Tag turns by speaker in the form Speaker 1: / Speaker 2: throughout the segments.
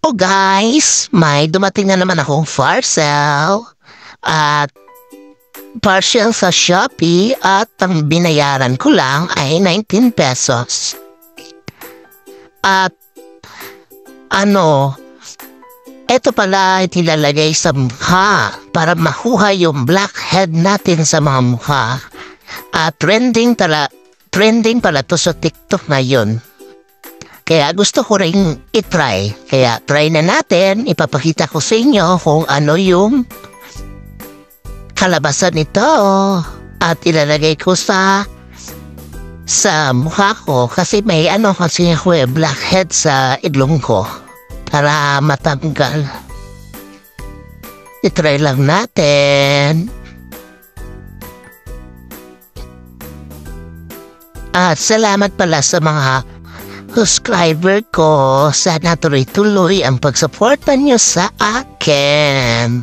Speaker 1: Oh guys, may dumating na naman akong parcel at partial sa Shopee at ang binayaran ko lang ay 19 pesos. At eto pala itilalagay sa mukha para makuha yung blackhead natin sa mga mukha. At trending pala to sa TikTok ngayon. Kaya gusto ko rin itry. Kaya try na natin. Ipapakita ko sa inyo kung ano yung kalabasan nito. At ilalagay ko sa mukha ko. Kasi may kasi ako blackhead sa ilong ko. Para matanggal. Itry lang natin. At salamat pala sa mga subscriber ko. Sana tuloy-tuloy ang pagsuporta nyo sa akin.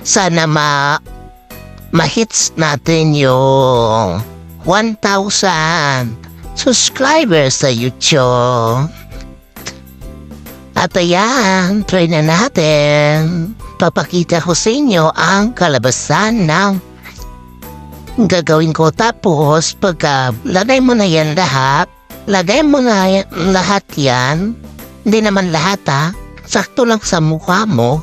Speaker 1: Sana ma-hits natin yung 1,000 subscribers sa YouTube. At ayan, try na natin. Papakita ko sa inyo ang kalabasan ng gagawin ko. Tapos, pagka lagay mo na yan lahat, yan. Hindi naman lahat sakto lang sa mukha mo.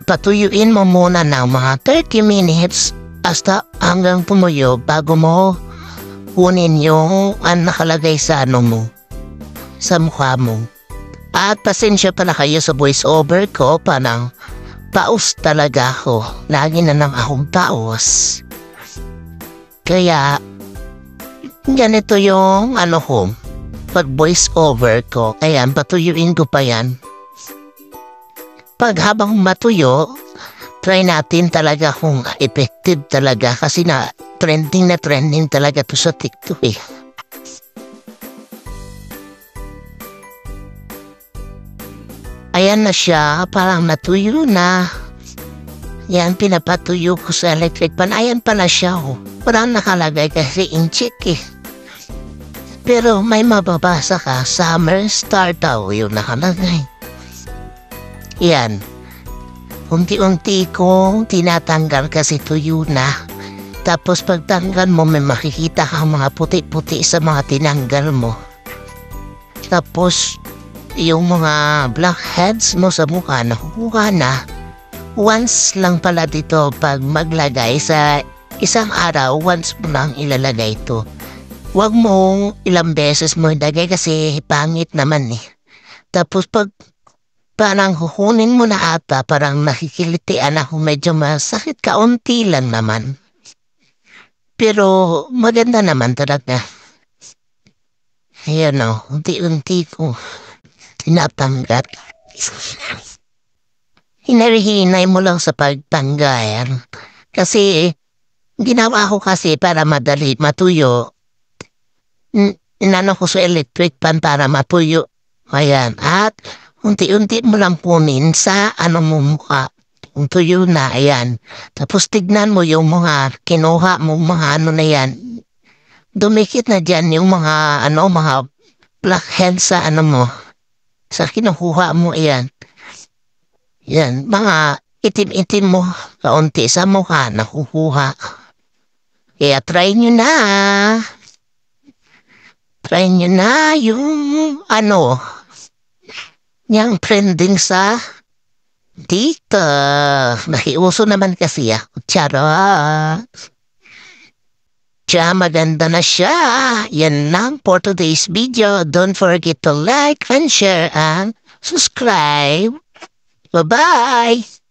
Speaker 1: Patuyuin mo muna ng mga 30 minutes hasta hanggang pumuyo bago mo kunin yung nakalagay sa sa mukha mo. At pasensya pala kayo sa voice over ko, parang paus talaga ako. Lagi na lang akong paus. Kaya, ganito yung ko, pag voice over ko. Ayan, patuyuin ko pa yan. Pag habang matuyo, try natin talaga kung effective talaga. Kasi trending talaga to sa TikTok eh. Ayan na siya, parang natuyo na. Yan, pinapatuyo ko sa electric pan. Ayan pala siya, Parang nakalagay kasi inchik eh. Pero may mababasa ka, summer star daw yung nakalagay. Yan. Unti-unti kong tinatanggal kasi tuyo na. Tapos pagtanggal mo, may makikita kang mga puti-puti sa mga tinanggal mo. Tapos, yung mga blackheads mo sa mukha nakukuha na. Once lang pala dito pag maglagay sa isang araw, once mo lang ilalagay ito. Huwag mong ilang beses mo ilagay kasi pangit naman eh. Tapos pag parang hukunin mo na parang nakikilitian ako, medyo masakit kaunti lang naman. Pero maganda naman talaga. Ayan unti-unti ko tinatanggal. Hinarihinay mo lang sa pagtanggal. Kasi, ginawa ko kasi para madali matuyo. Inano ko sa electric pan para matuyo. Ayan. At, unti-unti mo lang punin sa mo mukha. Kung tuyo na, ayan. Tapos tignan mo yung mga kinuha mo, mga na yan. Dumikit na dyan yung mga, mga blackheads sa mo. Sa kinukuha mo, ayan. Yan, mga itim-itim mo, kaunti sa mukha, nakukuha. Kaya try nyo na. Try nyo na yung, yung trending sa TikTok. Nakiuso naman kasi ako. Charot. Maganda na siya. Yan lang for today's video. Don't forget to like and share and subscribe. Bye-bye!